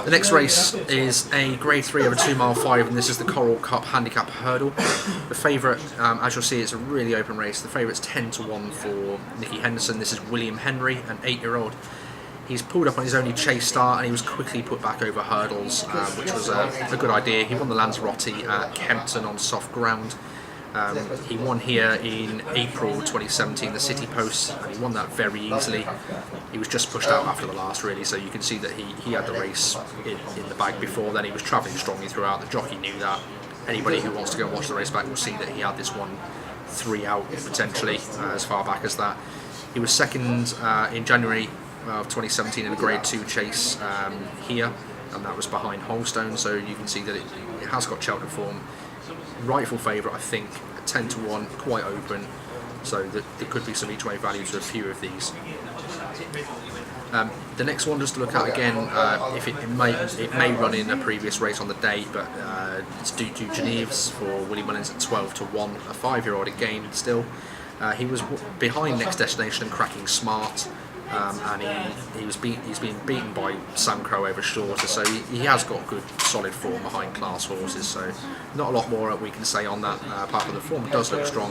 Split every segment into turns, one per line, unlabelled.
The next race is a Grade 3 over 2 mile 5, and this is the Coral Cup Handicap Hurdle. The favourite, as you'll see, it's a really open race. The favourite's 10 to 1 for Nicky Henderson. This is William Henry, an 8-year-old. He's pulled up on his only chase start and he was quickly put back over hurdles, which was a good idea. He won the Lanzarote at Kempton on soft ground. He won here in April 2017, the City Post, and he won that very easily. He was just pushed out after the last, really, so you can see that he had the race in the bag before then. He was travelling strongly throughout. The jockey knew that. Anybody who wants to go and watch the race back will see that he had this one 3 out potentially as far back as that. He was second in January of 2017 in a Grade 2 chase here, and that was behind Holstone, so you can see that it has got Cheltenham form. Rightful favourite, I think, 10 to 1, quite open, so that there could be some each way value to a few of these. The next one just to look at again, if it may run in a previous race on the day, but it's Duke Geneves for Willie Mullins at 12 to 1, a 5-year-old again still. He was behind Next Destination and Cracking Smart, and he's been beaten by Sam Crow over shorter, so he has got good solid form behind class horses, so not a lot more we can say on that, apart from the form does look strong.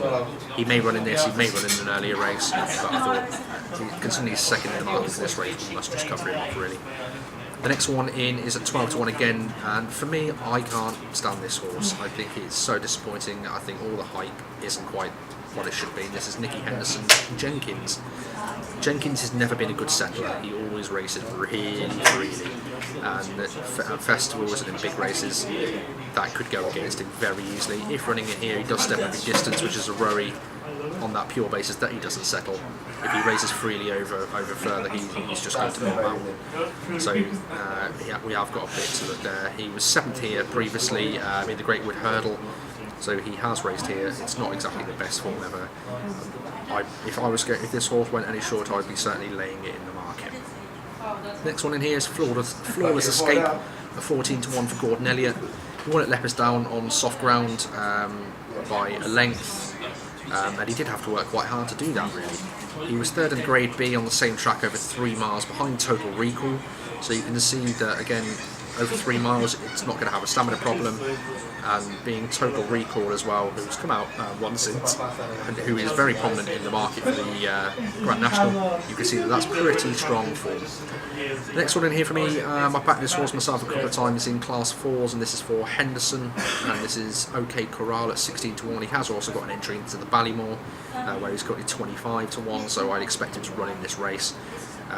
He may run in this, he may run in an earlier race, but I thought, considering he's second in the market for this race, we must just cover him off really. The next one in is at 12 to 1 again, and for me, I can't stand this horse. I think it's so disappointing. I think all the hype isn't quite what it should be. This is Nicky Henderson Jenkins. Jenkins has never been a good settler. He always races really freely, and at festivals and in big races that could go against him very easily. If running in here, he does step up in distance, which is a worry on that pure basis that he doesn't settle. If he races freely over further, he's just going to bomb out. So we have got a bit to look there. He was 7th here previously in the Great Wood Hurdle, so he has raced here. It's not exactly the best form ever. If this horse went any shorter, I'd be certainly laying it in the market. Next one in here is Flawless Escape, a 14 to 1 for Gordon Elliott. He won at Leopardstown on soft ground by a length, and he did have to work quite hard to do that really. He was third in Grade B on the same track over 3 miles behind Total Recall, so you can see that again over 3 miles it's not going to have a stamina problem, and being Total Recall as well, who's come out once since and who is very prominent in the market for the Grand National, you can see that that's pretty strong form. Next one in here for me, I've backed this horse myself a couple of times in Class 4s, and this is for Henderson, and this is OK Corral at 16 to 1. He has also got an entry into the Ballymore where he's got it 25 to 1, so I'd expect him to run in this race.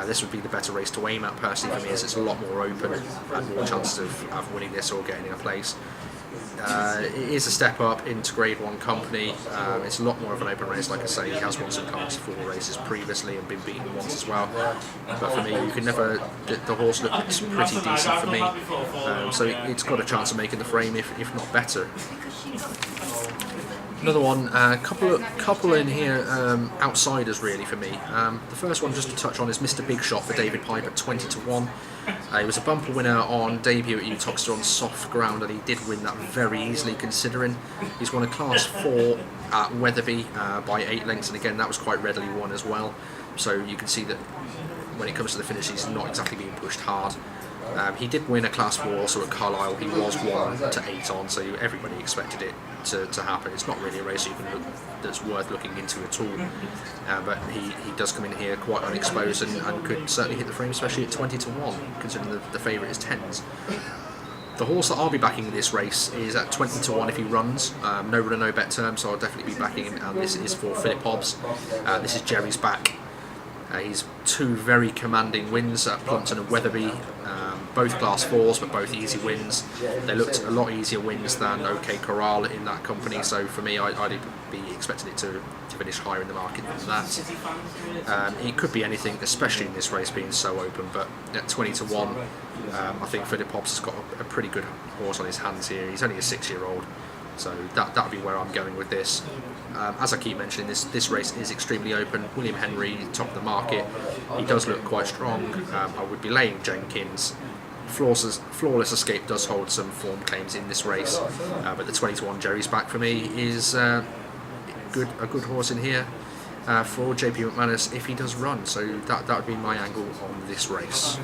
This would be the better race to aim at personally for me, as it's a lot more open and more chances of winning this or getting in a place. It is a step up into Grade 1 company. It's a lot more of an open race, like I say. He has won some Class 4 races previously and been beaten once as well. But for me, you can never. The horse looks pretty decent for me, so it's got a chance of making the frame, if not better. Another one, couple in here, outsiders really for me. The first one just to touch on is Mr. Big Shot for David Pipe at 20 to 1. He was a bumper winner on debut at Uttoxeter on soft ground, and he did win that very easily considering. He's won a Class 4 at Wetherby by 8 lengths, and again that was quite readily won as well. So you can see that when it comes to the finish, he's not exactly being pushed hard. He did win a Class 4 also at Carlisle. He was 1 to 8 on, so everybody expected it to happen. It's not really a race that's worth looking into at all, but he does come in here quite unexposed and could certainly hit the frame, especially at 20 to 1, considering the favourite is 10s. The horse that I'll be backing in this race is at 20 to 1 if he runs. No runner, no bet term, so I'll definitely be backing him, and this is for Philip Hobbs. This is Jerry's back. He's 2 very commanding wins at Plumpton and Wetherby, both Class 4s but both easy wins. They looked a lot easier wins than OK Corral in that company, so for me I'd be expecting it to finish higher in the market than that. It could be anything, especially in this race being so open, but at 20 to 1 I think Philip Hobbs has got a pretty good horse on his hands here. He's only a 6-year-old. So that would be where I'm going with this. As I keep mentioning, this race is extremely open. William Henry, top of the market, he does look quite strong. I would be laying Jenkins. Flawless Escape does hold some form claims in this race, but the 20 to 1 Jerry's back for me is a good horse in here for JP McManus if he does run. So that would be my angle on this race.